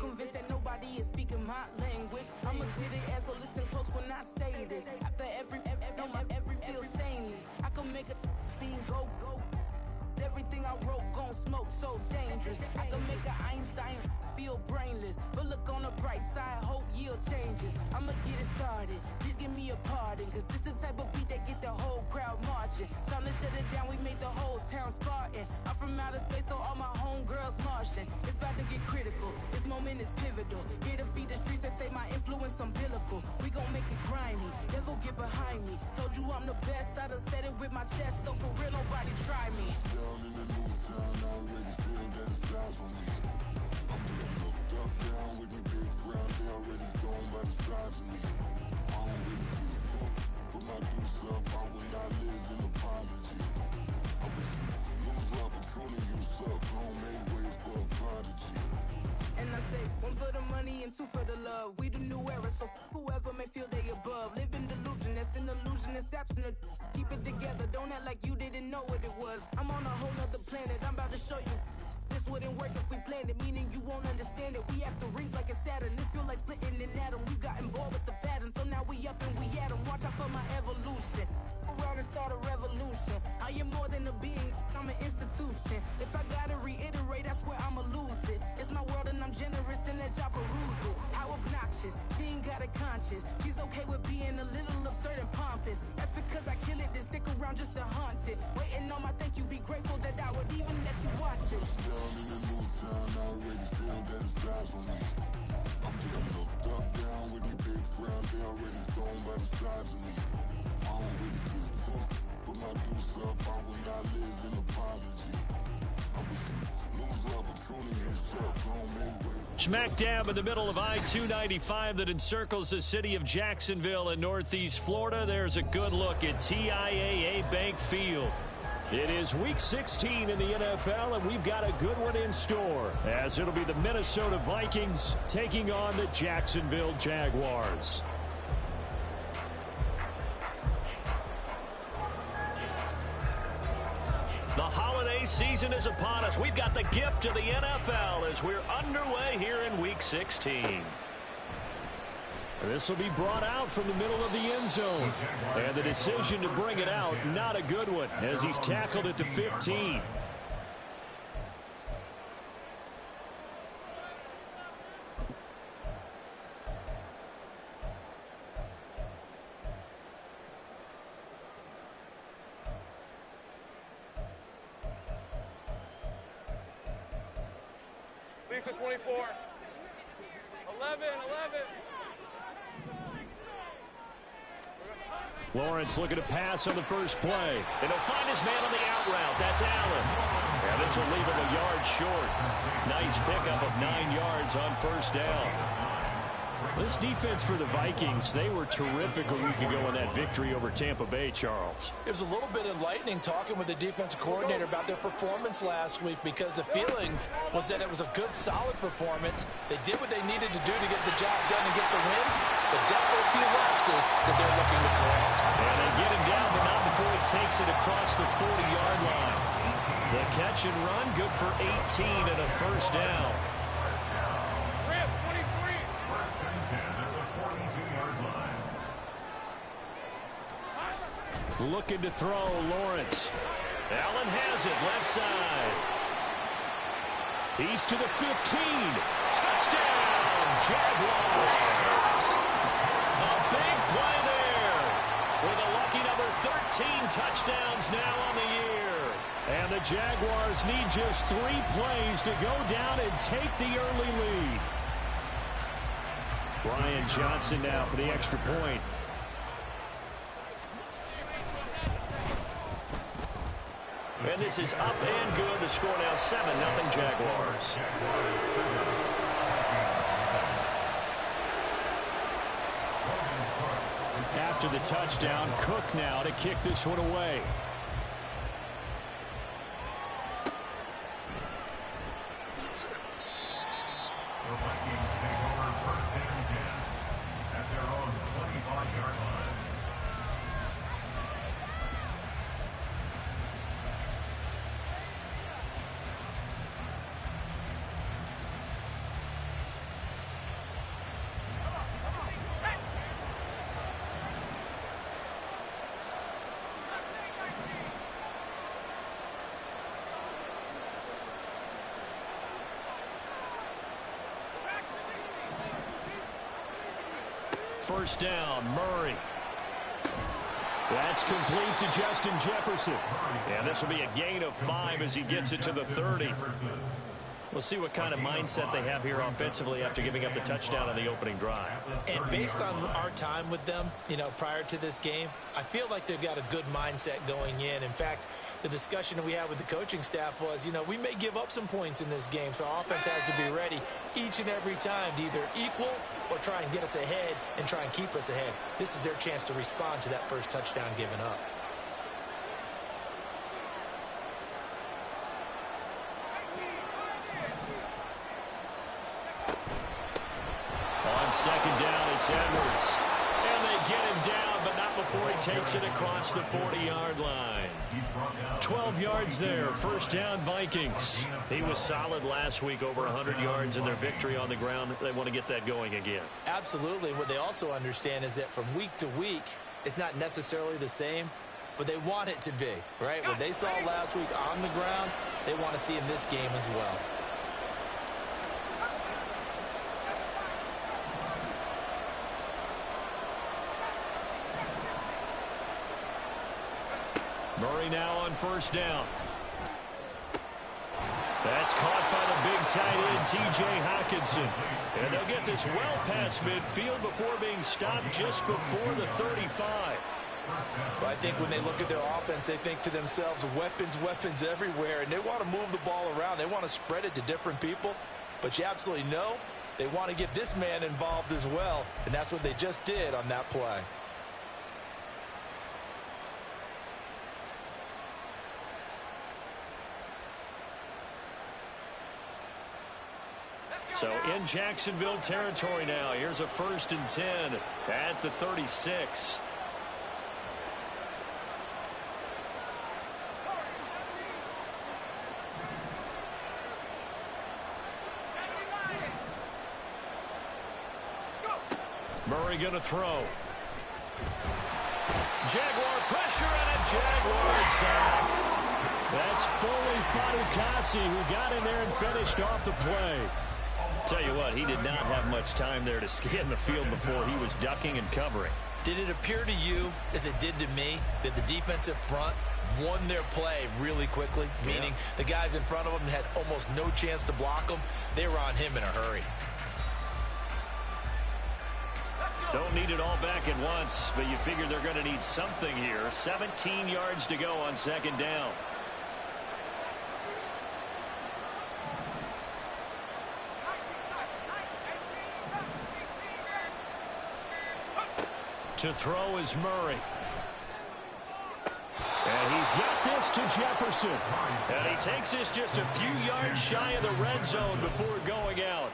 convinced that nobody is speaking my language. I'ma get it as so listen close when I say this. After every feel stainless. I can make a fiend go. Everything I wrote gon' smoke, so dangerous. I can make an Einstein feel brainless. But look on the bright side, hope yield changes. I'ma get it started, please give me a pardon. Cause this the type of beat that get the whole crowd marching. Time to shut it down, we made the whole town Spartan. I'm from outer space, so all my homegirls Martian. It's about to get critical, this moment is pivotal. Here to feed the streets that say my influence umbilical. We gon' make it grimy, devil get behind me. Told you I'm the best, I done said it with my chest. So for real, nobody try me. Down in the new town, I already feel that it's eyes on me. I'm getting looked up, down with these big crowds. They already gone by the size of me. I don't really get too. Put my deuce up, I will not live in apology. I wish you lose love, but truly you suck. Don't make way for a prodigy. And I say, one for the money and two for the love. We the new era, so whoever may feel they above. Live in delusion, that's an illusion, it's absent. Keep it together, don't act like you didn't know what it was. I'm on a whole nother planet, I'm about to show you. This wouldn't work if we planned it, meaning you won't understand it. We have to rings like a Saturn, this feel like splitting an atom. We got involved with the pattern, so now we up and we at 'em. Watch out for my evolution, around and start a revolution. I am more than a being, I'm an institution. If I gotta reiterate, that's where I'ma lose it. It's my world and I'm generous and let y'all peruse it. How obnoxious, she ain't got a conscience. She's okay with being a little absurd and pompous. That's because I kill it, then stick around just to haunt it. Waiting on my thank you, be grateful that I would even let you watch it. Down in the new town, I already feel that it's eyes on me. I'm getting looked up, down with these big crowds. They already gone by the size of me. I don't really get too. Put my deuce up, I will not live in apology. I wish you lose love, but truly you suck. Don't make way. Smack dab in the middle of I-295 that encircles the city of Jacksonville in northeast Florida. There's a good look at TIAA Bank Field. It is Week 16 in the NFL, and we've got a good one in store, as it'll be the Minnesota Vikings taking on the Jacksonville Jaguars. The holiday season is upon us. We've got the gift of the NFL as we're underway here in Week 16. This will be brought out from the middle of the end zone. And the decision to bring it out, not a good one, as he's tackled at the 15. Lisa 24. 11. Lawrence looking to pass on the first play. And he'll find his man on the out route. That's Allen. And this will leave him a yard short. Nice pickup of 9 yards on first down. This defense for the Vikings, they were terrific a week ago in that victory over Tampa Bay, Charles. It was a little bit enlightening talking with the defensive coordinator about their performance last week, because the feeling was that it was a good, solid performance. They did what they needed to do to get the job done and get the win, but definitely a few lapses that they're looking to correct. And they get him down, but not before he takes it across the 40-yard line. The catch and run, good for 18 and a first down. Looking to throw, Lawrence. Allen has it, left side. He's to the 15. Touchdown, Jaguars. A big play there. With a lucky number 13 touchdowns now on the year. And the Jaguars need just 3 plays to go down and take the early lead. Brian Johnson now for the extra point. And this is up and good. The score now 7-0 Jaguars. After the touchdown, Cook now to kick this one away. The Vikings take over first and 10 at their own 25-yard line. First down, Murray. That's complete to Justin Jefferson. And this will be a gain of 5 as he gets it to the 30. We'll see what kind of mindset they have here offensively after giving up the touchdown on the opening drive. And based on our time with them, prior to this game, I feel like they've got a good mindset going in. In fact, the discussion that we had with the coaching staff was, we may give up some points in this game, so our offense has to be ready each and every time to either equal or try and get us ahead and try and keep us ahead. This is their chance to respond to that first touchdown given up. On second down, it's Edwards. And they get him down, but not before he takes it across the 40-yard line. 12 yards there, first down Vikings. He was solid last week, over 100 yards in their victory on the ground. They want to get that going again. Absolutely. What they also understand is that from week to week, it's not necessarily the same, but they want it to be, right? What they saw last week on the ground, they want to see in this game as well. Murray now on first down. That's caught by the big tight end, T.J. Hockenson. And they'll get this well past midfield before being stopped just before the 35. Well, I think when they look at their offense, they think to themselves, weapons everywhere, and they want to move the ball around. They want to spread it to different people, but you absolutely know they want to get this man involved as well, and that's what they just did on that play. So in Jacksonville territory now. Here's a 1st and 10 at the 36. Murray going to throw. Jaguar pressure and a Jaguar sack. That's Foley Fatukasi who got in there and finished off the play. Tell you what, he did not have much time there to scan the field before he was ducking and covering. Did it appear to you, as it did to me, that the defensive front won their play really quickly? Yeah. Meaning the guys in front of them had almost no chance to block them. They were on him in a hurry. Don't need it all back at once, but you figure they're going to need something here. 17 yards to go on second down. To throw is Murray. And he's got this to Jefferson. And he takes this just a few yards shy of the red zone before going out.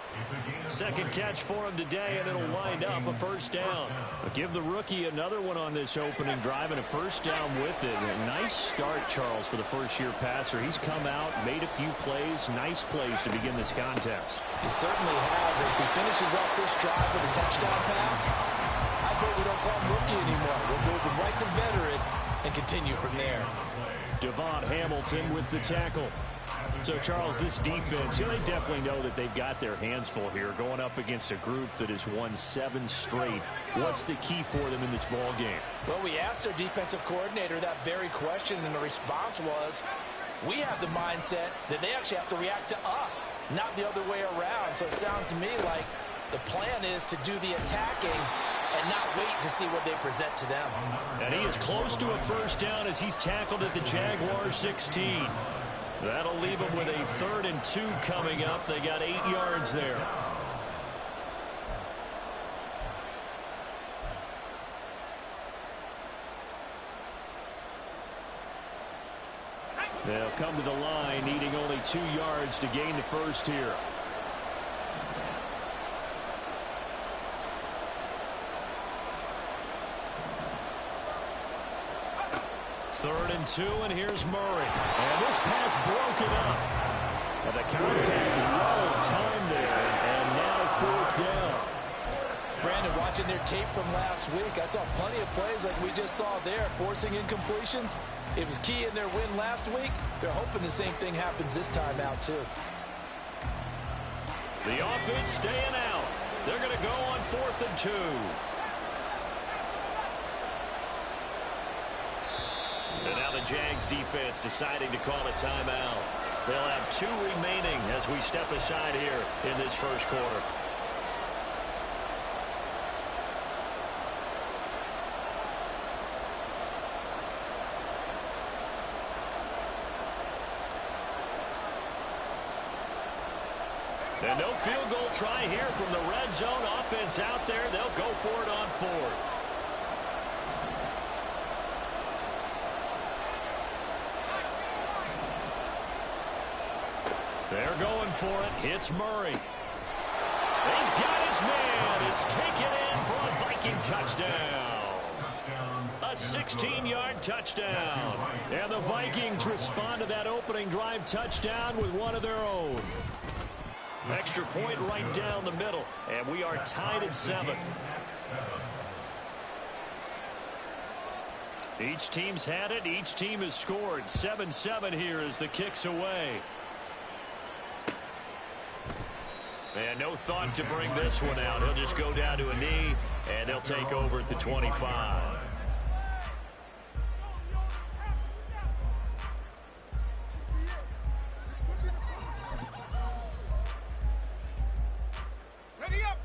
Second catch for him today, and it'll wind up a first down. But give the rookie another one on this opening drive and a first down with it. A nice start, Charles, for the first-year passer. He's come out, made a few plays, nice plays to begin this contest. He certainly has. If he finishes off this drive with a touchdown pass, I bet we don't call him rookie anymore. We'll move him right to veteran and continue from there. Devon Hamilton with the tackle. So, Charles, this defense, they definitely know that they've got their hands full here going up against a group that has won 7 straight. What's the key for them in this ball game? Well, we asked their defensive coordinator that very question, and the response was, we have the mindset that they actually have to react to us, not the other way around. So it sounds to me like the plan is to do the attacking and not wait to see what they present to them. And he is close to a first down as he's tackled at the Jaguars 16. That'll leave them with a 3rd and 2 coming up. They got 8 yards there. They'll come to the line, needing only 2 yards to gain the first here. Third and 2, and here's Murray. And this pass broken up. And the contact well timed there, and now 4th down. Brandon, watching their tape from last week, I saw plenty of plays like we just saw there, forcing incompletions. It was key in their win last week. They're hoping the same thing happens this time out, too. The offense staying out. They're going to go on 4th and 2. And now the Jags defense deciding to call a timeout. They'll have 2 remaining as we step aside here in this first quarter. And no field goal try here from the red zone. Offense out there. They'll go for it on 4th. They're going for it. It's Murray. He's got his man. It's taken in for a Viking touchdown. A 16-yard touchdown. And the Vikings respond to that opening drive touchdown with one of their own. Extra point right down the middle. And we are tied at 7. Each team's had it. Each team has scored. 7-7 here as the kick's away. And no thought to bring this one out. He'll just go down to a knee, and they'll take over at the 25.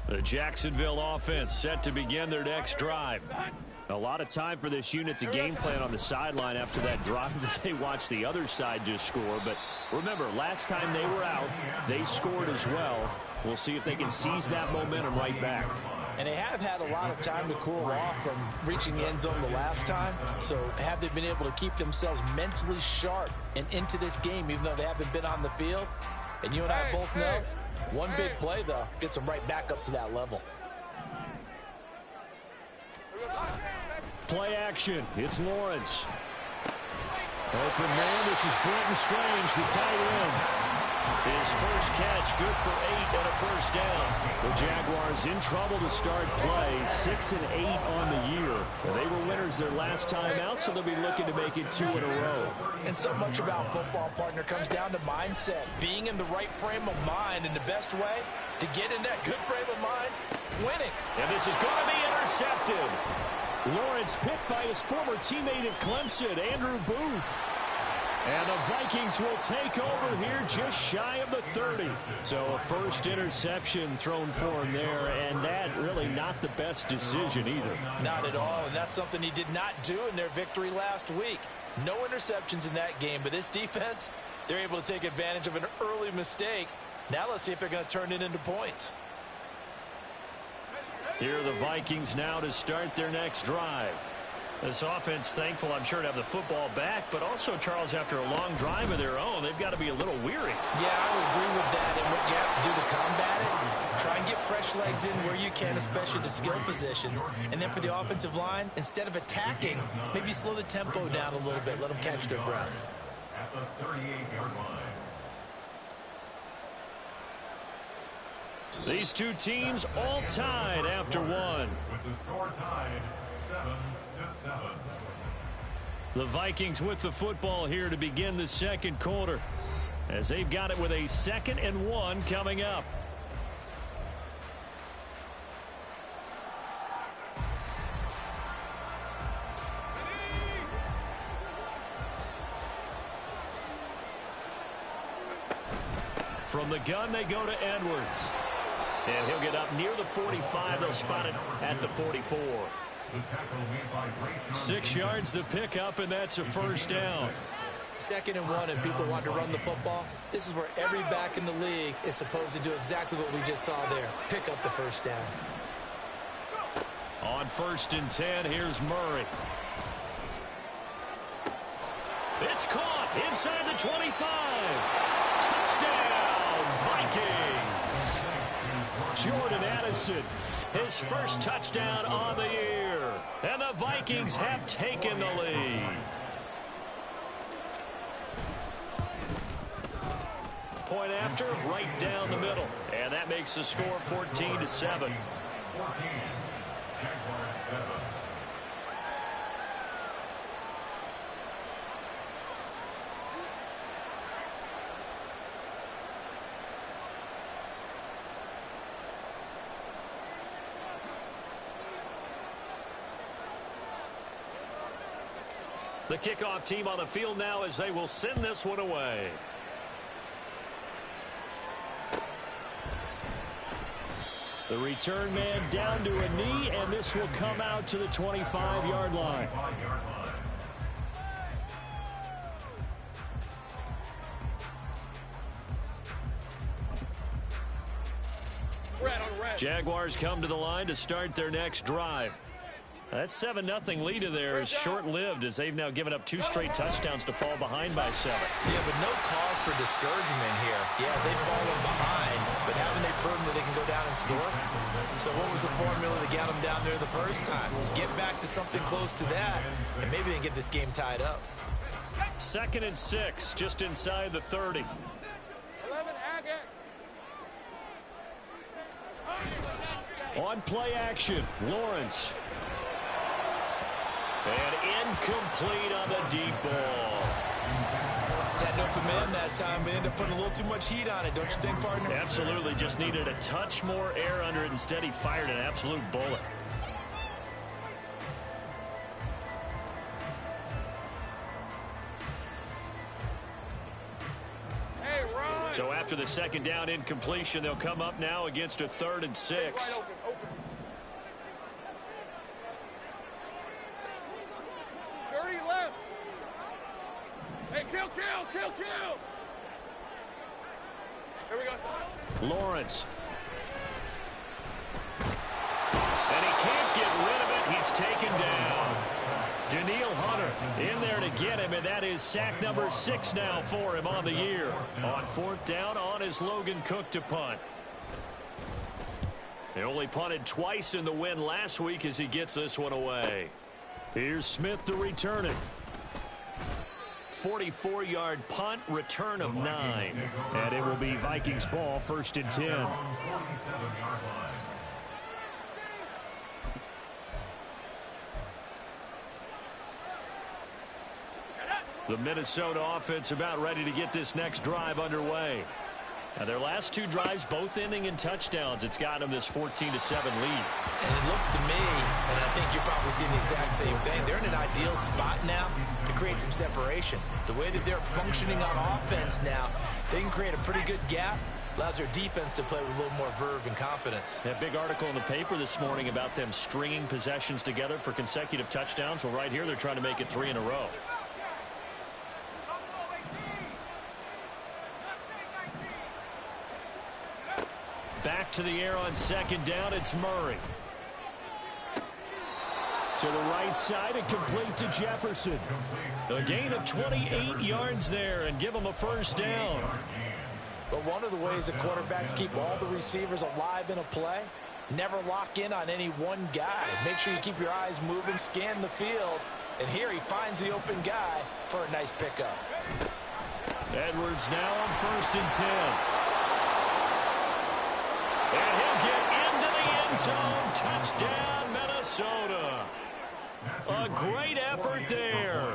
The Jacksonville offense set to begin their next drive. A lot of time for this unit to game plan on the sideline after that drive that they watched the other side just score. But remember, last time they were out, they scored as well. We'll see if they can seize that momentum right back. And they have had a lot of time to cool off from reaching the end zone the last time. So have they been able to keep themselves mentally sharp and into this game, even though they haven't been on the field? And you and I both know, one big play, though, gets them right back up to that level. Play action. It's Lawrence. Open man. This is Brenton Strange, the tight end. His first catch, good for 8 and a first down. The Jaguars in trouble to start play, 6-8 on the year. And they were winners their last time out, so they'll be looking to make it 2 in a row. And so much about football, partner, comes down to mindset. Being in the right frame of mind, and the best way to get in that good frame of mind, winning. And this is going to be intercepted. Lawrence picked by his former teammate at Clemson, Andrew Booth. And the Vikings will take over here just shy of the 30. So a first interception thrown for him there, and that really not the best decision either. Not at all, and that's something he did not do in their victory last week. No interceptions in that game, but this defense, they're able to take advantage of an early mistake. Now let's see if they're going to turn it into points. Here are the Vikings now to start their next drive. This offense, thankful, I'm sure, to have the football back, but also, Charles, after a long drive of their own, they've got to be a little weary. Yeah, I would agree with that, and what you have to do to combat it, try and get fresh legs in where you can, especially the skill positions. And then for the offensive line, instead of attacking, maybe slow the tempo down a little bit, let them catch their breath. At the 38-yard line. These two teams all tied after one. With the score tied 7-7. The Vikings with the football here to begin the second quarter, as they've got it with a 2nd and 1 coming up. From the gun, they go to Edwards. And he'll get up near the 45. They'll spot it at the 44. 6 yards the pickup, and that's a first down. 2nd and 1, and people want to run the football. This is where every back in the league is supposed to do exactly what we just saw there. Pick up the first down. On 1st and 10, here's Murray. It's caught inside the 25. Touchdown, Vikings. Jordan Addison, his first touchdown on the year. And the Vikings have taken the lead. Point after, right down the middle. And that makes the score 14-7. 14. Jaguars 7. The kickoff team on the field now as they will send this one away. The return man down to a knee, and this will come out to the 25-yard line. Jaguars come to the line to start their next drive. That 7-0 lead of theirs is short-lived as they've now given up 2 straight touchdowns to fall behind by 7. Yeah, but no cause for discouragement here. Yeah, they've fallen behind, but haven't they proven that they can go down and score? So what was the formula to get them down there the first time? Get back to something close to that, and maybe they can get this game tied up. 2nd and 6, just inside the 30. 11, Agate. On play action, Lawrence. And incomplete on the deep ball. Had no command that time, but ended up putting a little too much heat on it, don't you think, partner? Absolutely, just needed a touch more air under it. Instead, he fired an absolute bullet. Hey, Ron. So after the 2nd down incompletion, they'll come up now against a 3rd and 6. Right open. 30 left. Hey, kill. Here we go. Lawrence. And he can't get rid of it. He's taken down. Daniil Hunter in there to get him, and that is sack number 6 now for him on the year. On 4th down, on is Logan Cook to punt. They only punted twice in the win last week as he gets this one away. Here's Smith to return it. 44-yard punt, return of 9. And it will be Vikings ball, 1st and 10. The Minnesota offense about ready to get this next drive underway. Now their last 2 drives both ending in touchdowns. It's got them this 14-7 lead. And it looks to me, and I think you're probably seeing the exact same thing, they're in an ideal spot now to create some separation. The way that they're functioning on offense now, they can create a pretty good gap. Allows their defense to play with a little more verve and confidence. That big article in the paper this morning about them stringing possessions together for consecutive touchdowns. Well, right here they're trying to make it 3 in a row. Back to the air on 2nd down, it's Murray. To the right side and complete to Jefferson. A gain of 28 yards there and give him a 1st down. But one of the ways that quarterbacks keep all the receivers alive in a play, never lock in on any one guy. Make sure you keep your eyes moving, scan the field, and here he finds the open guy for a nice pickup. Edwards now on 1st and 10. And he'll get into the end zone. Touchdown, Minnesota. A great effort there.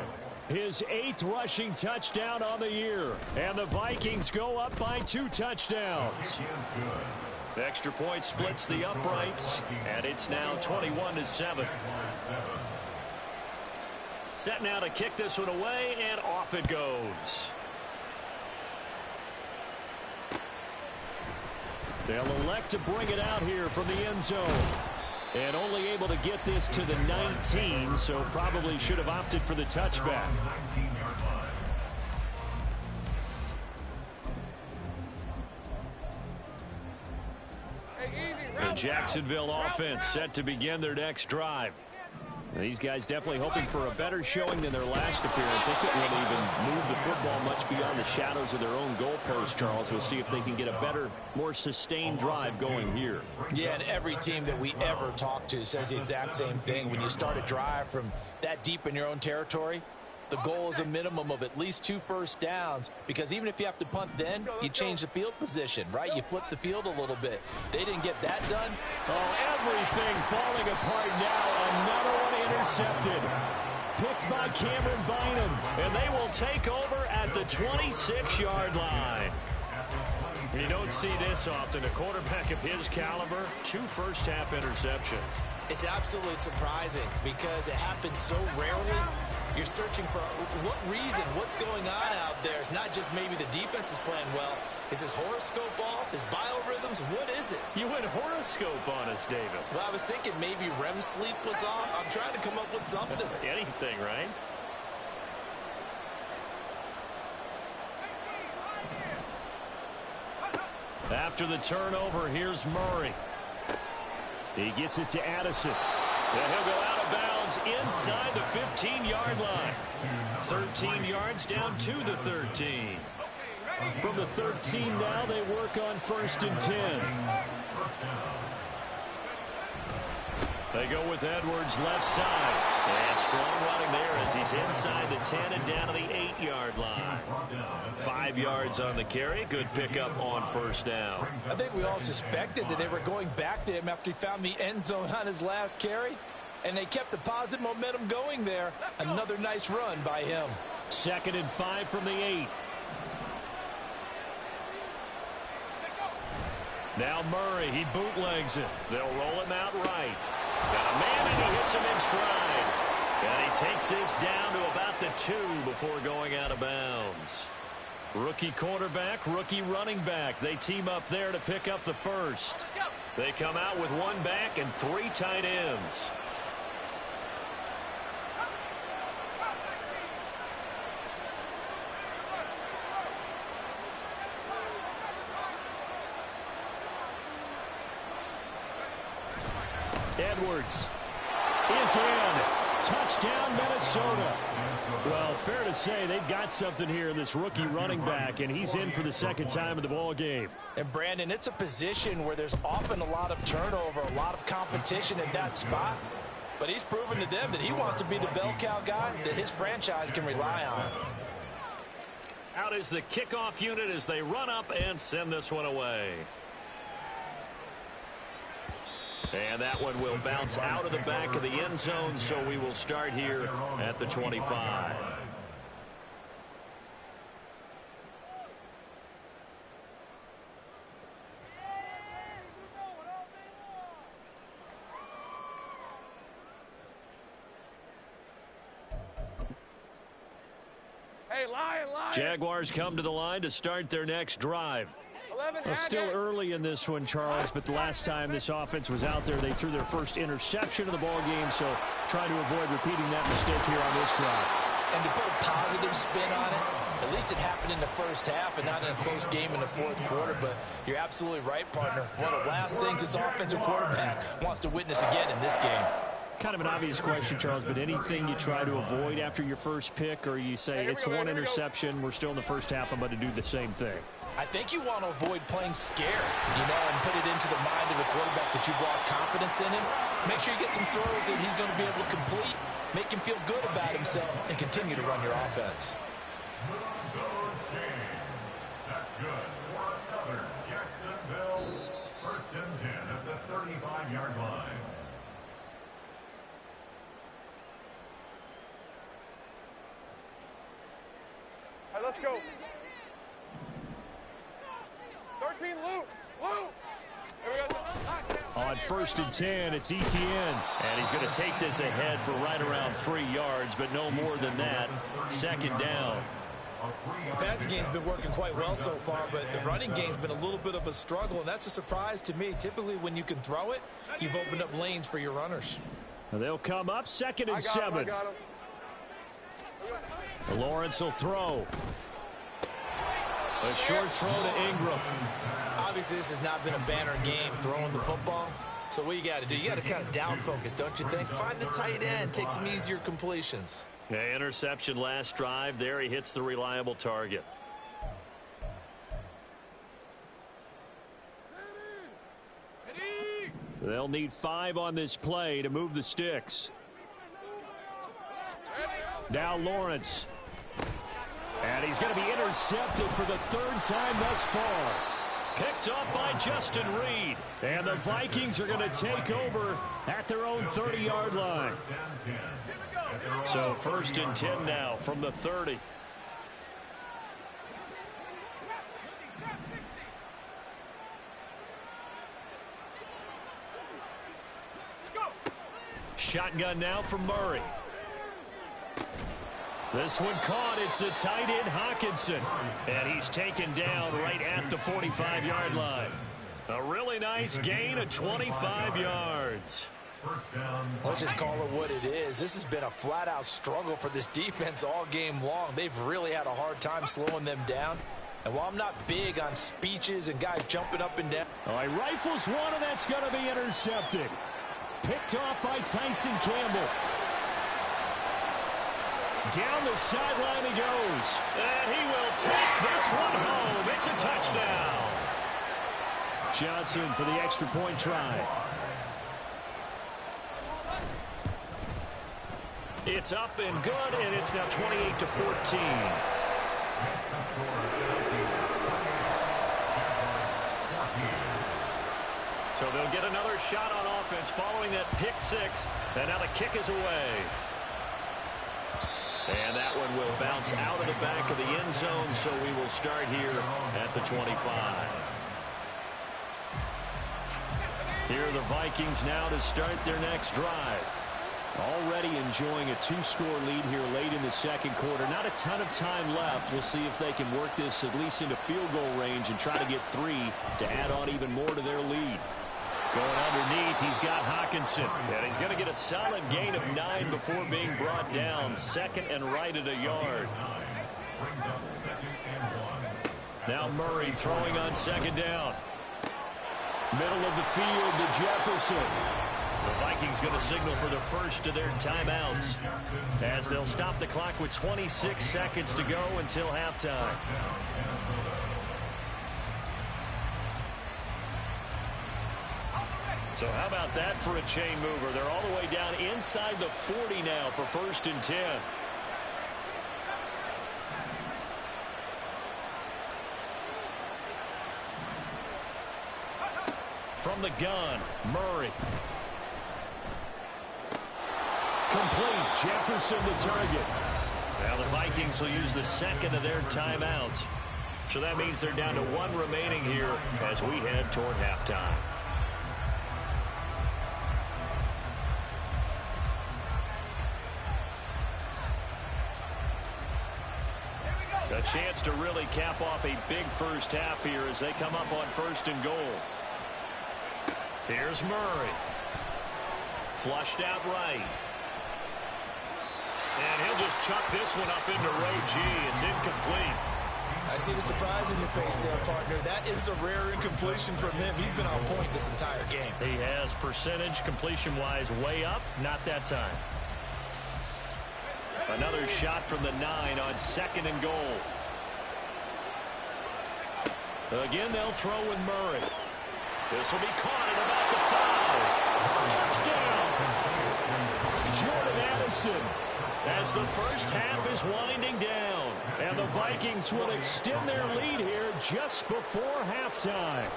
His 8th rushing touchdown on the year. And the Vikings go up by 2 touchdowns. The extra point splits the uprights. And it's now 21-7. Set now to kick this one away, and off it goes. They'll elect to bring it out here from the end zone. And only able to get this to the 19, so probably should have opted for the touchback. The Jacksonville offense set to begin their next drive. These guys definitely hoping for a better showing than their last appearance. They couldn't really even move the football much beyond the shadows of their own goalpost, Charles. We'll see if they can get a better, more sustained drive going here. Yeah, and every team that we ever talk to says the exact same thing. When you start a drive from that deep in your own territory, the goal is a minimum of at least 2 first downs, because even if you have to punt then, you change the field position, right? You flip the field a little bit. They didn't get that done. Oh, everything falling apart now. Another one intercepted. Picked by Cameron Bynum, and they will take over at the 26-yard line. You don't see this often. A quarterback of his caliber, 2 first-half interceptions. It's absolutely surprising because it happens so rarely. you're searching for what reason, what's going on out there. It's not just maybe the defense is playing well. Is his horoscope off? His biorhythms? What is it? You went horoscope on us, David. Well, I was thinking maybe REM sleep was off. I'm trying to come up with something. Anything, right? After the turnover, here's Murray. He gets it to Addison. And he'll go out of bounds inside the 15-yard line. 13 yards down to the 13. From the 13 now, they work on 1st and 10. They go with Edwards left side. And strong running there as he's inside the 10 and down to the 8-yard line. 5 yards on the carry. Good pickup on 1st down. I think we all suspected that they were going back to him after he found the end zone on his last carry. And they kept the positive momentum going there. Another nice run by him. 2nd and 5 from the 8. Now Murray, he bootlegs it. They'll roll him out right. Got a man, and he hits him in stride. And he takes this down to about the 2 before going out of bounds. Rookie quarterback, rookie running back. They team up there to pick up the 1st. They come out with 1 back and 3 tight ends. Edwards is in. Touchdown, Minnesota. Well, fair to say they've got something here in this rookie running back, and he's in for the 2nd time in the ball game. And, Brandon, it's a position where there's often a lot of turnover, a lot of competition at that spot. But he's proven to them that he wants to be the bell cow guy that his franchise can rely on. Out is the kickoff unit as they run up and send this one away. And that one will bounce out of the back of the end zone, so we will start here at the 25. Hey, lion. Jaguars come to the line to start their next drive. Well, still early in this one, Charles, but the last time this offense was out there, they threw their first interception of the ball game, so try to avoid repeating that mistake here on this drive. And to put a positive spin on it, at least it happened in the 1st half and not in a close game in the 4th quarter, but you're absolutely right, partner. One of the last things this offensive quarterback wants to witness again in this game. Kind of an obvious question, Charles, but anything you try to avoid after your first pick, or you say it's 1 interception, we're still in the 1st half, I'm going to do the same thing? I think you want to avoid playing scared, and put it into the mind of the quarterback that you've lost confidence in him. Make sure you get some throws that he's going to be able to complete, make him feel good about himself, and continue to run your offense. That's good for another Jacksonville 1st and 10 at the 35-yard line. All right, let's go. 13, Luke. Here we go. On 1st and 10, it's Etienne. And he's going to take this ahead for right around 3 yards, but no more than that. 2nd down. The passing game's been working quite well so far, but the running game's been a little bit of a struggle, and that's a surprise to me. Typically, when you can throw it, you've opened up lanes for your runners. They'll come up 2nd and 7. I got him. Lawrence will throw. A short throw to Ingram. Obviously, this has not been a banner game throwing the football. So what you got to do, you got to kind of down focus, don't you think? Find the tight end, take some easier completions. Yeah, interception last drive. There he hits the reliable target. They'll need 5 on this play to move the sticks. Now Lawrence. And he's going to be intercepted for the 3rd time thus far. Picked up by Justin Reed. And the Vikings are going to take over at their own 30-yard line. So 1st and 10 now from the 30. Shotgun now for Murray. This one caught. It's the tight end, Hawkinson. And he's taken down right at the 45-yard line. A really nice gain of 25 yards. Let's just call it what it is. This has been a flat-out struggle for this defense all game long. They've really had a hard time slowing them down. And while I'm not big on speeches and guys jumping up and down. All right, rifles one, and that's going to be intercepted. Picked off by Tyson Campbell. Down the sideline he goes. And he will take this one home. It's a touchdown. Johnson for the extra point try. It's up and good, and it's now 28-14. So they'll get another shot on offense following that pick six. And now the kick is away. And that one will bounce out of the back of the end zone, so we will start here at the 25. Here are the Vikings now to start their next drive. Already enjoying a two-score lead here late in the second quarter. Not a ton of time left. We'll see if they can work this at least into field goal range and try to get 3 to add on even more to their lead. Going underneath, he's got Hawkinson. And he's going to get a solid gain of 9 before being brought down. Second and right at a yard. Now Murray throwing on second down. Middle of the field to Jefferson. The Vikings going to signal for the first of their timeouts as they'll stop the clock with 26 seconds to go until halftime. So how about that for a chain mover? They're all the way down inside the 40 now for 1st and 10. From the gun, Murray. Complete. Jefferson the target. Now the Vikings will use the second of their timeouts. So that means they're down to 1 remaining here as we head toward halftime. A chance to really cap off a big first half here as they come up on 1st and goal. Here's Murray. Flushed out right. And he'll just chuck this one up into row G. It's incomplete. I see the surprise in your face there, partner. That is a rare incompletion from him. He's been on point this entire game. He has percentage completion-wise way up. Not that time. Another shot from the 9 on 2nd and goal. Again, they'll throw with Murray. This will be caught at about the 5. Touchdown! Jordan Addison as the first half is winding down. And the Vikings will extend their lead here just before halftime.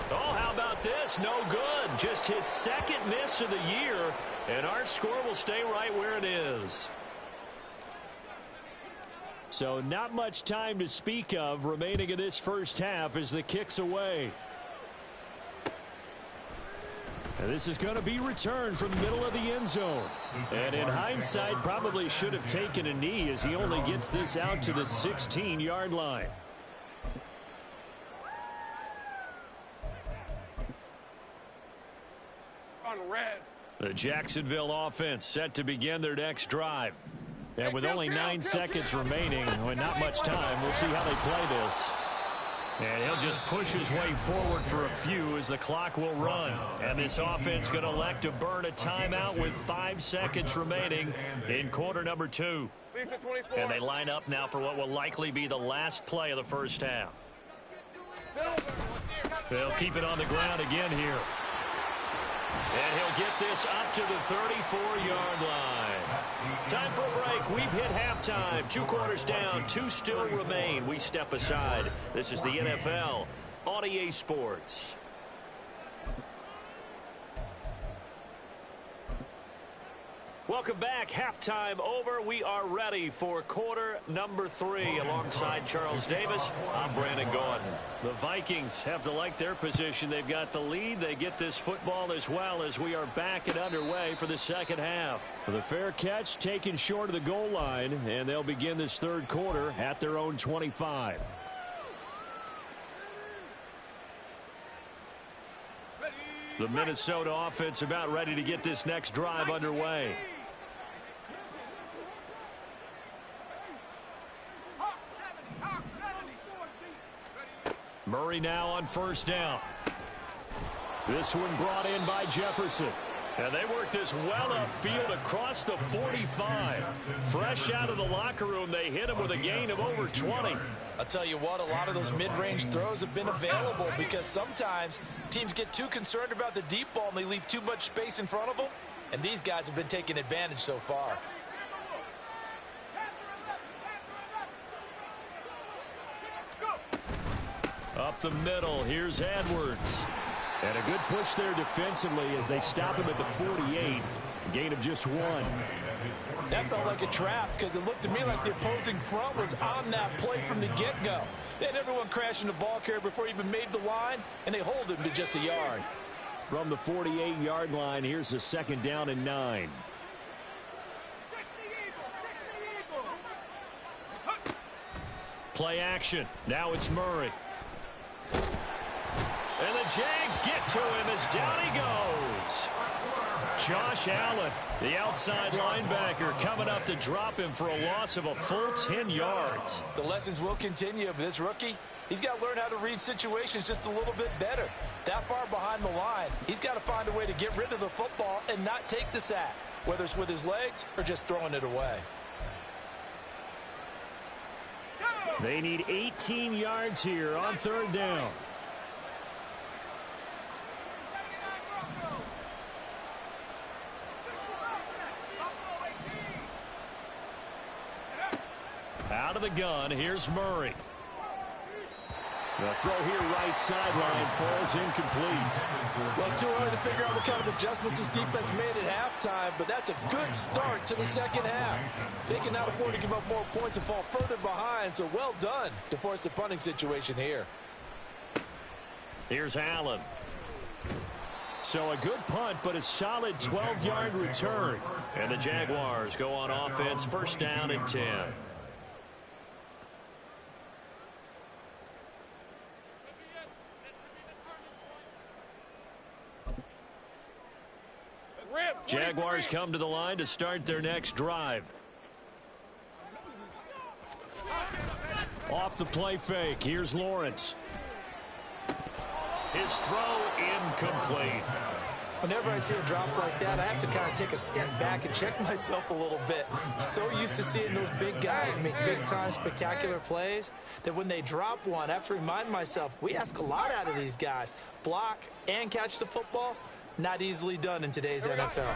Oh, how about this? No good. Just his 2nd miss of the year. And our score will stay right where it is. So not much time to speak of remaining in this first half as the kick's away. And this is going to be returned from the middle of the end zone. And in hindsight, probably should have taken a knee as he only gets this out to the 16-yard line. On red. The Jacksonville offense set to begin their next drive. And with only 9 seconds remaining, with not much time, we'll see how they play this. And he'll just push his way forward for a few as the clock will run. And this offense going to elect to burn a timeout with 5 seconds remaining in quarter number 2. And they line up now for what will likely be the last play of the first half. They'll keep it on the ground again here. And he'll get this up to the 34-yard line. Time for a break. We've hit halftime. 2 quarters down. 2 still remain. We step aside. This is the NFL on EA Sports. Welcome back. Halftime over. We are ready for quarter number 3. Alongside Charles Davis, I'm Brandon Gordon. The Vikings have to like their position. They've got the lead. They get this football as well as we are back and underway for the second half. The fair catch taken short of the goal line, and they'll begin this third quarter at their own 25. The Minnesota offense about ready to get this next drive underway. Murray now on first down. This one brought in by Jefferson. And they work this well upfield across the 45. Fresh out of the locker room, they hit him with a gain of over 20. I'll tell you what, a lot of those mid-range throws have been available because sometimes teams get too concerned about the deep ball and they leave too much space in front of them. And these guys have been taking advantage so far. Up the middle, here's Edwards. And a good push there defensively as they stop him at the 48. Gain of just 1. That felt like a trap because it looked to me like the opposing front was on that play from the get-go. They had everyone crashing the ball carrier before he even made the line, and they hold him to just a yard. From the 48-yard line, here's the second down and 9. Play action. Now it's Murray. And the Jags get to him as down he goes. Josh Allen, the outside linebacker, coming up to drop him for a loss of a full 10 yards. The lessons will continue of this rookie. He's got to learn how to read situations just a little bit better. That far behind the line, he's got to find a way to get rid of the football and not take the sack, whether it's with his legs or just throwing it away. They need 18 yards here on third down. Out of the gun, here's Murray. The throw here right sideline falls incomplete. Well, it's too early to figure out what kind of adjustments this defense made at halftime, but that's a good start to the second half. They cannot afford to give up more points and fall further behind, so well done to force the punting situation here. Here's Allen. So a good punt, but a solid 12-yard return. And the Jaguars go on offense, first down and 10. Jaguars come to the line to start their next drive. Off the play fake, here's Lawrence. His throw incomplete. Whenever I see a drop like that, I have to kind of take a step back and check myself a little bit. So used to seeing those big guys make big-time spectacular plays that when they drop one, I have to remind myself, we ask a lot out of these guys. Block and catch the football, not easily done in today's NFL.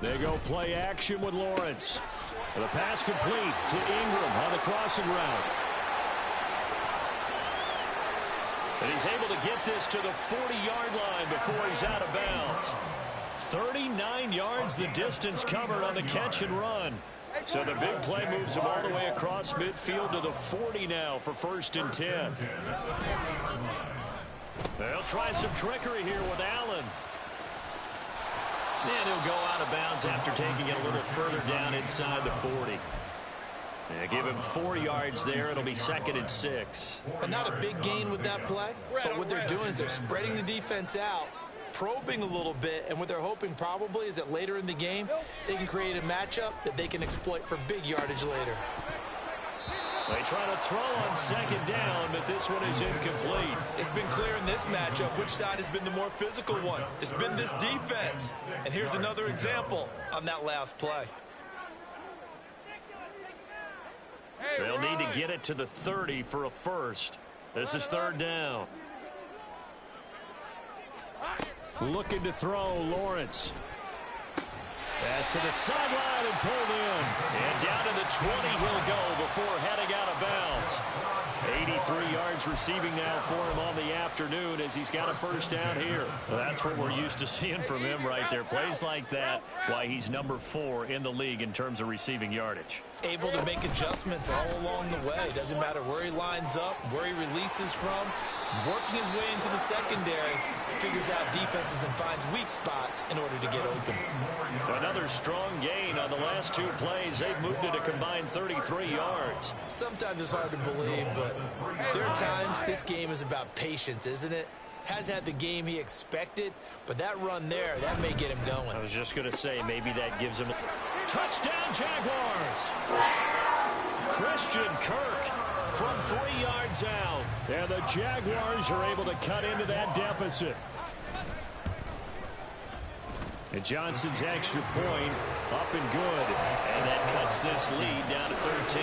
They go play action with Lawrence. And the pass complete to Ingram on the crossing route. And he's able to get this to the 40-yard line before he's out of bounds. 39 yards the distance covered on the catch and run. So the big play moves him all the way across midfield to the 40 now for first and 10. They'll try some trickery here with Allen. And he'll go out of bounds after taking it a little further down inside the 40. Yeah, give him 4 yards there. It'll be second and 6. And not a big gain with that play, but what they're doing is they're spreading the defense out, probing a little bit, and what they're hoping probably is that later in the game, they can create a matchup that they can exploit for big yardage later. They try to throw on second down, but this one is incomplete. It's been clear in this matchup which side has been the more physical one. It's been this defense. And here's another example on that last play. They'll need to get it to the 30 for a first. This is third down. Looking to throw, Lawrence. Pass to the sideline and pulled in. And down to the 20 he'll go before heading out of bounds. 83 yards receiving now for him on the afternoon as he's got a first down here. Well, that's what we're used to seeing from him right there. Plays like that, why he's number 4 in the league in terms of receiving yardage. Able to make adjustments all along the way. Doesn't matter where he lines up, where he releases from. Working his way into the secondary, figures out defenses and finds weak spots in order to get open. Another strong gain on the last 2 plays. They've moved it a combined 33 yards. Sometimes it's hard to believe, but there are times this game is about patience, isn't it? Has had the game he expected, but that run there, that may get him going. I was just going to say, maybe that gives him a touchdown, Jaguars. Christian Kirk from 3 yards out. And the Jaguars are able to cut into that deficit. And Johnson's extra point up and good. And that cuts this lead down to 13.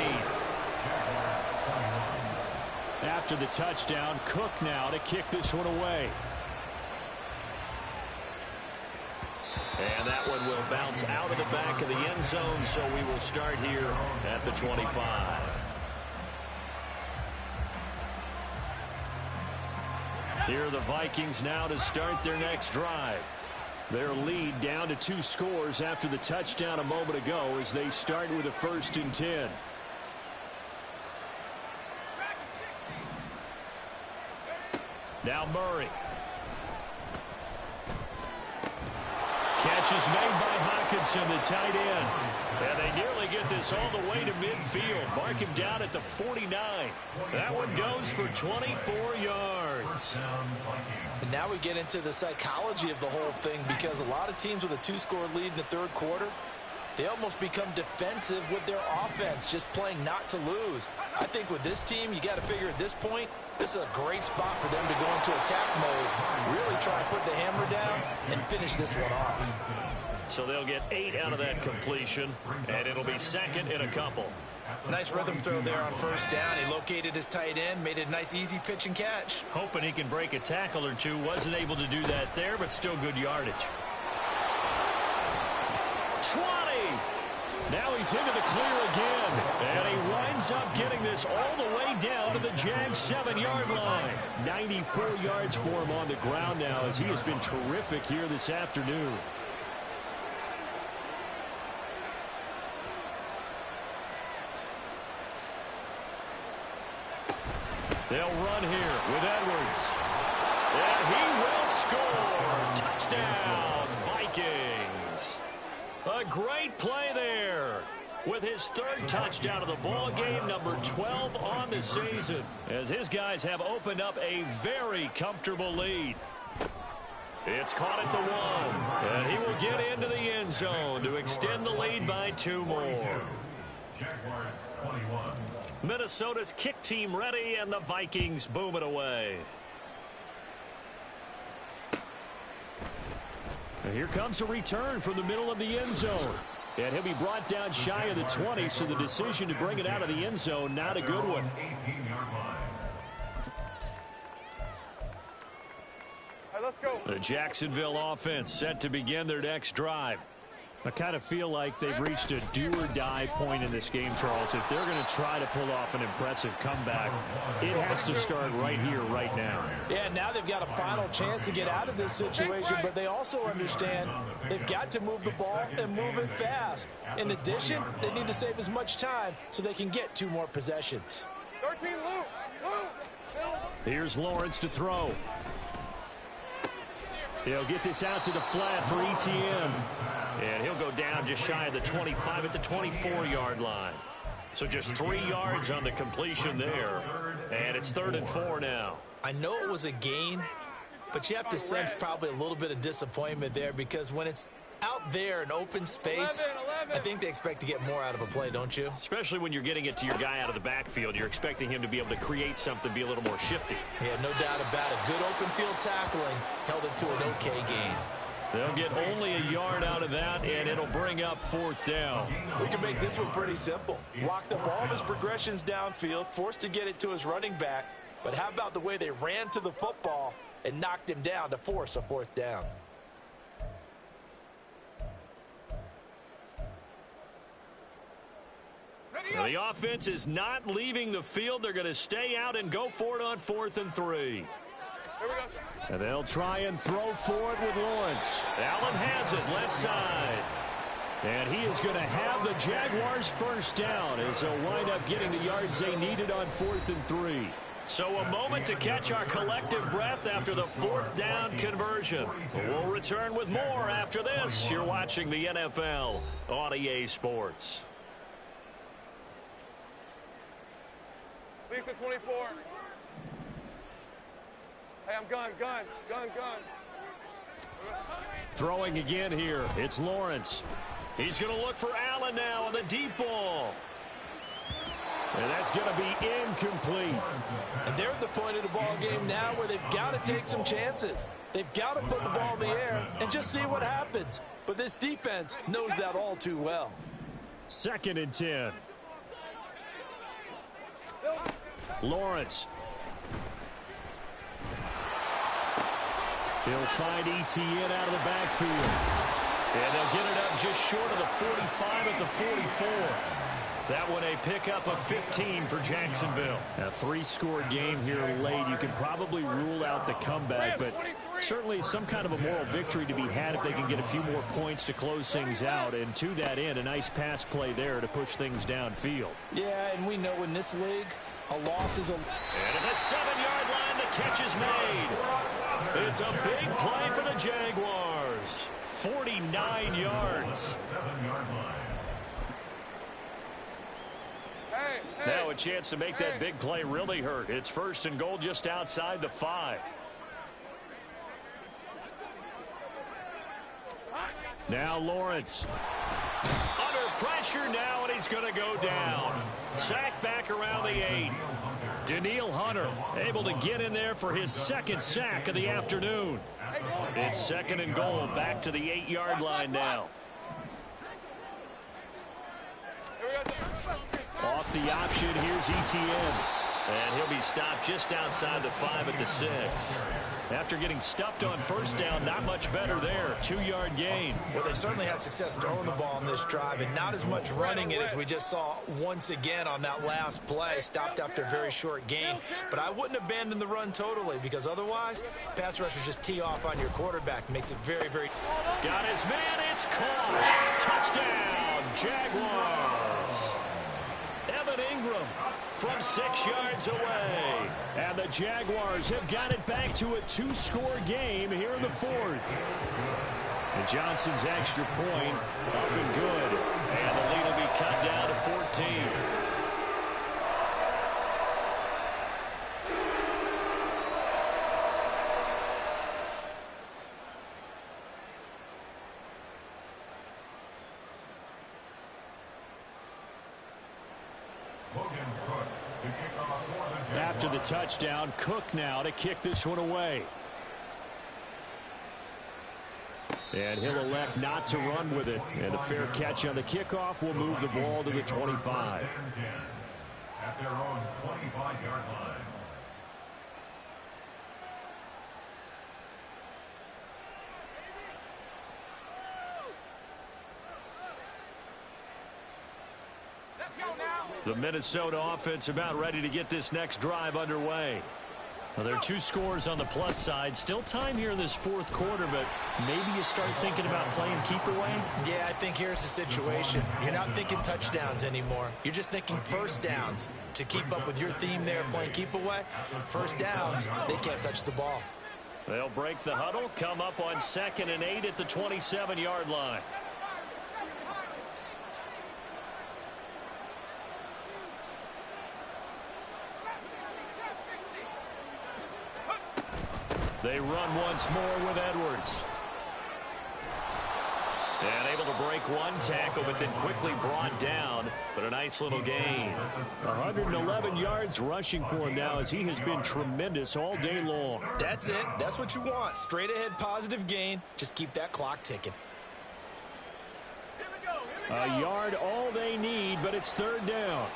After the touchdown, Cook now to kick this one away. And that one will bounce out of the back of the end zone, so we will start here at the 25. Here are the Vikings now to start their next drive. Their lead down to 2 scores after the touchdown a moment ago as they start with a 1st and 10. Now Murray. Catch is made by Hockenson, the tight end. And they nearly get this all the way to midfield. Mark him down at the 49. That one goes for 24 yards. And now we get into the psychology of the whole thing, because a lot of teams with a 2-score lead in the 3rd quarter, they almost become defensive with their offense, just playing not to lose. I think with this team, you got to figure at this point, this is a great spot for them to go into attack mode, really try to put the hammer down and finish this one off. So they'll get 8 out of that completion, and it'll be 2nd and a couple. Nice rhythm throw there on 1st down. He located his tight end, made it a nice easy pitch and catch. Hoping he can break a tackle or two. Wasn't able to do that there, but still good yardage. 20. Now he's into the clear again. And he winds up getting this all the way down to the Jags 7-yard line. 94 yards for him on the ground now, as he has been terrific here this afternoon. They'll run here with Edwards. And he will score. Touchdown, Vikings. A great play there. With his 3rd touchdown of the ball game, number 12 on the season, as his guys have opened up a very comfortable lead. It's caught at the 1, and he will get into the end zone to extend the lead by 2 more. Jaguars 21. Minnesota's kick team ready, and the Vikings boom it away. And here comes a return from the middle of the end zone. And he'll be brought down shy of the 20, so the decision to bring it out of the end zone, not a good one. 18-yard line. All right, let's go. The Jacksonville offense set to begin their next drive. I kind of feel like they've reached a do-or-die point in this game, Charles. If they're going to try to pull off an impressive comeback, it has to start right here, right now. Yeah, now they've got a final chance to get out of this situation, but they also understand they've got to move the ball and move it fast. In addition, they need to save as much time so they can get 2 more possessions. 13, Luke. Here's Lawrence to throw. He'll get this out to the flat for ETN. And he'll go down just shy of the 25 at the 24-yard line. So just 3 yards on the completion there. And it's 3rd and 4 now. I know it was a gain, but you have to sense probably a little bit of disappointment there, because when it's out there in open space, I think they expect to get more out of a play, don't you? Especially when you're getting it to your guy out of the backfield. You're expecting him to be able to create something, be a little more shifty. Yeah, no doubt about it. Good open field tackling held it to an okay gain. They'll get only a yard out of that, and it'll bring up 4th down. We can make this one pretty simple. Locked up all of his progressions downfield, forced to get it to his running back. But how about the way they ran to the football and knocked him down to force a 4th down? Now, the offense is not leaving the field. They're going to stay out and go for it on 4th and 3. Here we go. And they'll try and throw for it with Lawrence. Allen has it left side. And he is going to have the Jaguars first down as they'll wind up getting the yards they needed on 4th and 3. So a moment to catch our collective breath after the 4th down conversion. We'll return with more after this. You're watching the NFL on EA Sports. Lisa 24. Hey, I'm gun. Throwing again here. It's Lawrence. He's going to look for Allen now on the deep ball. And that's going to be incomplete. And they're at the point of the ball game now where they've got to take some chances. They've got to put the ball in the air and just see what happens. But this defense knows that all too well. 2nd and 10. Lawrence. He'll find Etienne out of the backfield. And they'll get it up just short of the 45 at the 44. That one a pickup of 15 for Jacksonville. A 3-score game here late. You can probably rule out the comeback, but certainly some kind of a moral victory to be had if they can get a few more points to close things out. And to that end, a nice pass play there to push things downfield. Yeah, and we know in this league, a loss is a... And at the 7-yard line, the catch is made. It's a big play for the Jaguars. 49 yards. Now a chance to make that big play really hurt. It's 1st and goal just outside the 5. Now Lawrence. Under pressure now, and he's going to go down. Sacked back around the 8. Danielle Hunter able to get in there for his 2nd sack of the afternoon. It's 2nd and goal, back to the 8-yard line now. Off the option, here's Etienne. And he'll be stopped just outside the 5 at the 6. After getting stuffed on 1st down, not much better there. 2-yard gain. Well, they certainly had success throwing the ball on this drive and not as much running it as we just saw once again on that last play. Stopped after a very short gain. But I wouldn't abandon the run totally because otherwise, pass rushers just tee off on your quarterback. Makes it very, very... Got his man. It's caught. Touchdown, Jaguars. Evan Ingram from 6 yards away. And the Jaguars have got it back to a 2-score game here in the 4th. And Johnson's extra point up and good. And the lead will be cut down to 14. After the touchdown, Cook now to kick this one away. And he'll elect not to run with it. And a fair catch on the kickoff will move the ball to the 25. At their own 25-yard line. The Minnesota offense about ready to get this next drive underway. Well, there are 2 scores on the plus side. Still time here in this 4th quarter, but maybe you start thinking about playing keep away? Yeah, I think here's the situation. You're not thinking touchdowns anymore. You're just thinking 1st downs. To keep up with your theme there, playing keep away, 1st downs, they can't touch the ball. They'll break the huddle, come up on 2nd and 8 at the 27-yard line. They run once more with Edwards. And able to break one tackle, but then quickly brought down. But a nice little gain. 111 yards rushing for him now as he has been tremendous all day long. That's it. That's what you want. Straight ahead positive gain. Just keep that clock ticking. A yard all they need, but it's 3rd down.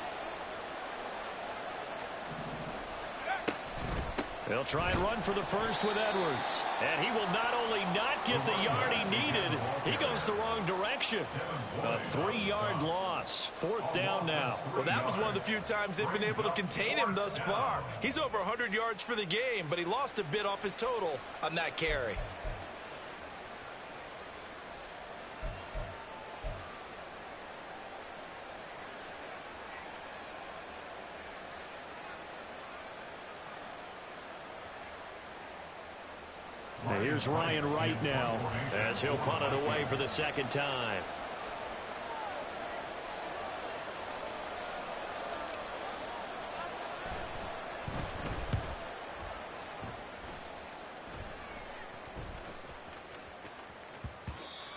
They'll try and run for the first with Edwards. And he will not only not get the yard he needed, he goes the wrong direction. action. A 3-yard loss. 4th down now. Well, that was one of the few times they've been able to contain him thus far. He's over 100 yards for the game, but he lost a bit off his total on that carry. And here's Ryan Wright now as he'll punt it away for the 2nd time.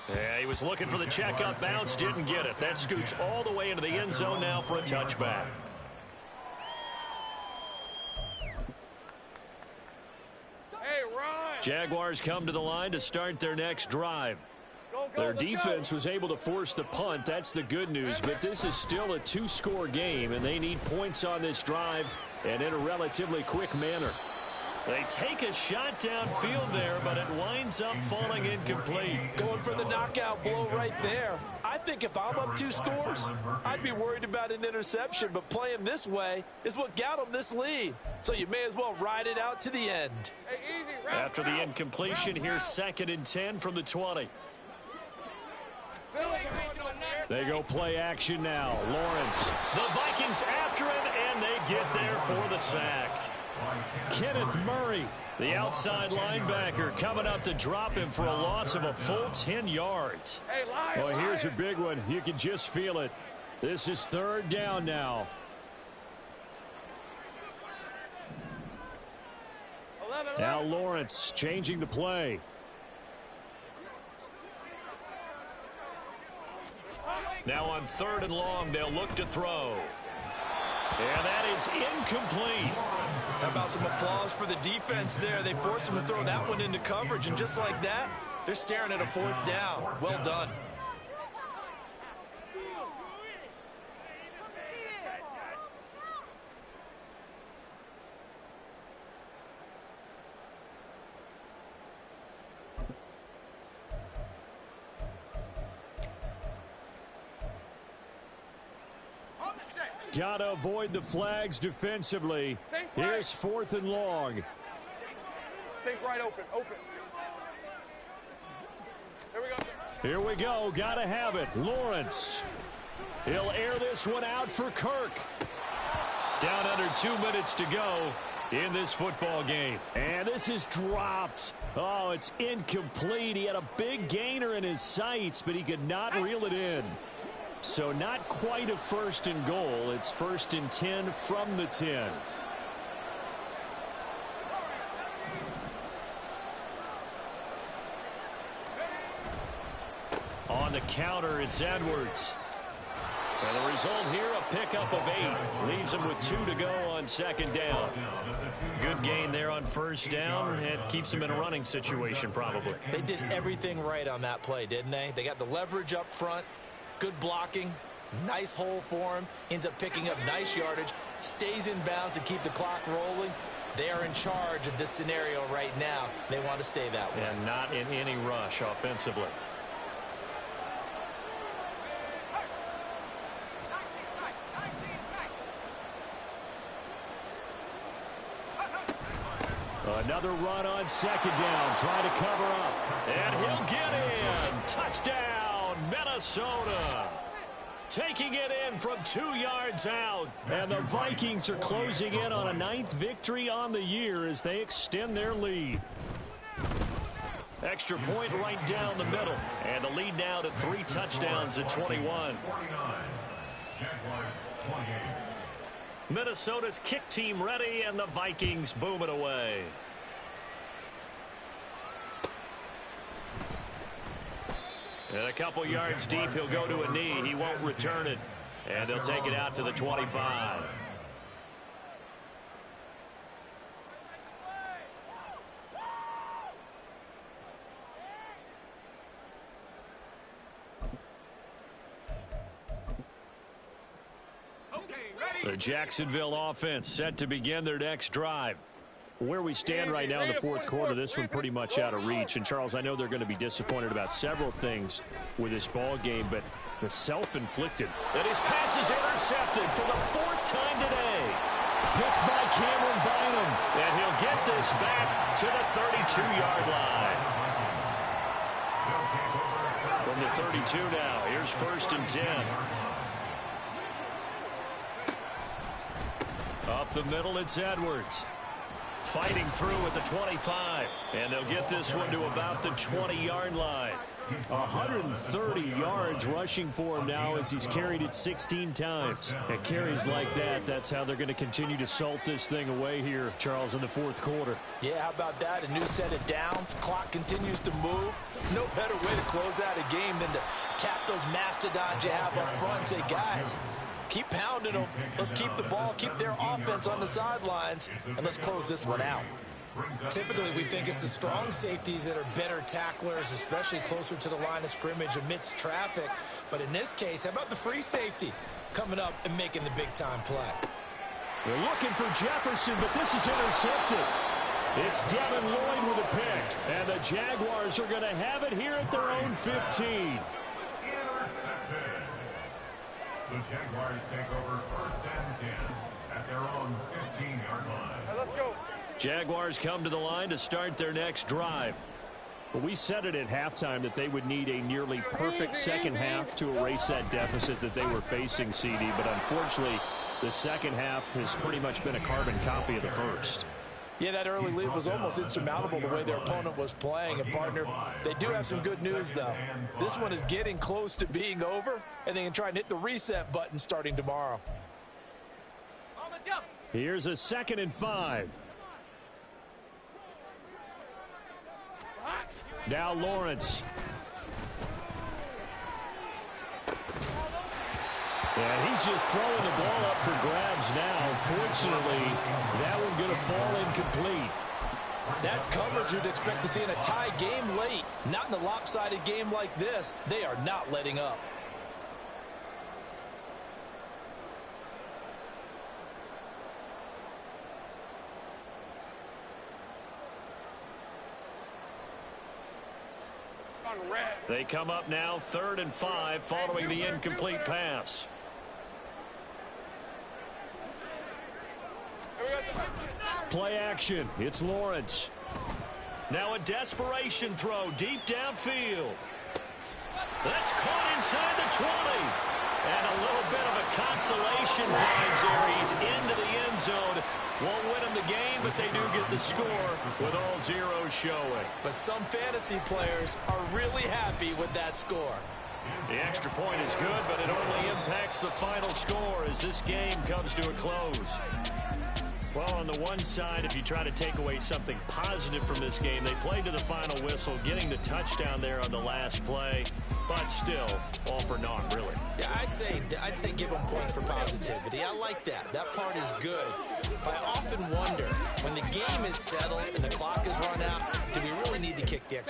Yeah, he was looking for the check-up bounce, didn't get it. That scoots all the way into the end zone now for a touchback. Jaguars come to the line to start their next drive. Their defense was able to force the punt. That's the good news. But this is still a 2-score game, and they need points on this drive and in a relatively quick manner. They take a shot downfield there, but it winds up falling incomplete. Going for the knockout blow right there. I think if I'm up 2 scores, I'd be worried about an interception, but playing this way is what got them this lead. So you may as well ride it out to the end. After the incompletion, here's 2nd and 10 from the 20. They go play action now. Lawrence. The Vikings after him, and they get there for the sack. Kenneth Murray, the outside linebacker, coming up to drop him for a loss of a full 10 yards. Well, here's a big one. You can just feel it. This is 3rd down now. 11. Now Lawrence changing the play. Now on 3rd and long, they'll look to throw. And that is incomplete. How about some applause for the defense there? They forced him to throw that one into coverage, and just like that, they're staring at a 4th down. Well done. Got to avoid the flags defensively. Here's 4th and long. Think right open. Here we go. Here we go. Got to have it. Lawrence. He'll air this one out for Kirk. Down under 2 minutes to go in this football game. And this is dropped. Oh, it's incomplete. He had a big gainer in his sights, but he could not reel it in. So not quite a 1st and goal. It's 1st and 10 from the 10. On the counter, it's Edwards. And the result here, a pickup of 8. Leaves him with 2 to go on 2nd down. Good gain there on 1st down. It keeps him in a running situation, probably. They did everything right on that play, didn't they? They got the leverage up front. Good blocking, nice hole for him, ends up picking up nice yardage, stays in bounds and keep the clock rolling. They are in charge of this scenario right now. They want to stay that way. And not in any rush offensively. Another run on 2nd down, trying to cover up. And he'll get in. Touchdown, Minnesota. Taking it in from 2 yards out. And the Vikings are closing in on a 9th victory on the year as they extend their lead. Extra point right down the middle. And the lead now to 3 touchdowns at 21. Minnesota's kick team ready, and the Vikings boom it away. And a couple yards deep, he'll go to a knee. He won't return it. And they'll take it out to the 25. The Jacksonville offense set to begin their next drive. Where we stand right now in the fourth quarter, this one pretty much out of reach. And, Charles, I know they're going to be disappointed about several things with this ball game, but the self-inflicted. And his pass is intercepted for the fourth time today. Picked by Cameron Bynum. And he'll get this back to the 32-yard line. From the 32 now, here's 1st and 10. Up the middle, it's Edwards. Fighting through at the 25. And they'll get this one to about the 20-yard line. 130 yards rushing for him now as he's carried it 16 times. At carries like that, that's how they're going to continue to salt this thing away here, Charles, in the fourth quarter. Yeah, how about that? A new set of downs. Clock continues to move. No better way to close out a game than to tap those mastodons you have up front and say, guys, keep pounding them. Let's keep the ball, keep their offense on the sidelines, and let's close this one out. Typically, we think it's the strong safeties that are better tacklers, especially closer to the line of scrimmage amidst traffic. But in this case, how about the free safety coming up and making the big-time play? They're looking for Jefferson, but this is intercepted. It's Devin Lloyd with a pick, and the Jaguars are going to have it here at their own 15. Intercepted. The Jaguars take over 1st and 10 at their own 15-yard line. Hey, let's go. Jaguars come to the line to start their next drive. Well, we said it at halftime that they would need a nearly perfect second half to erase that deficit that they were facing, CD. But unfortunately, the second half has pretty much been a carbon copy of the first. Yeah, that early lead was almost insurmountable the way their opponent was playing. And, partner, they do have some good news, though. This one is getting close to being over, and they can try and hit the reset button starting tomorrow. Here's a 2nd and 5. Now Lawrence. And he's just throwing the ball up for grabs now. Fortunately, that one going to fall incomplete. That's coverage you'd expect to see in a tie game late. Not in a lopsided game like this. They are not letting up. They come up now 3rd and 5 following the incomplete pass. Play action. It's Lawrence. Now a desperation throw deep downfield. That's caught inside the 20. And a little bit of a consolation prize there. He's into the end zone. Won't win them the game, but they do get the score with all zeros showing. But some fantasy players are really happy with that score. The extra point is good, but it only impacts the final score as this game comes to a close. Well, on the one side, if you try to take away something positive from this game, they played to the final whistle, getting the touchdown there on the last play, but still, all for naught, really. Yeah, I'd say give them points for positivity. I like that. That part is good. But I often wonder, when the game is settled and the clock is run out, do we really need to kick the extra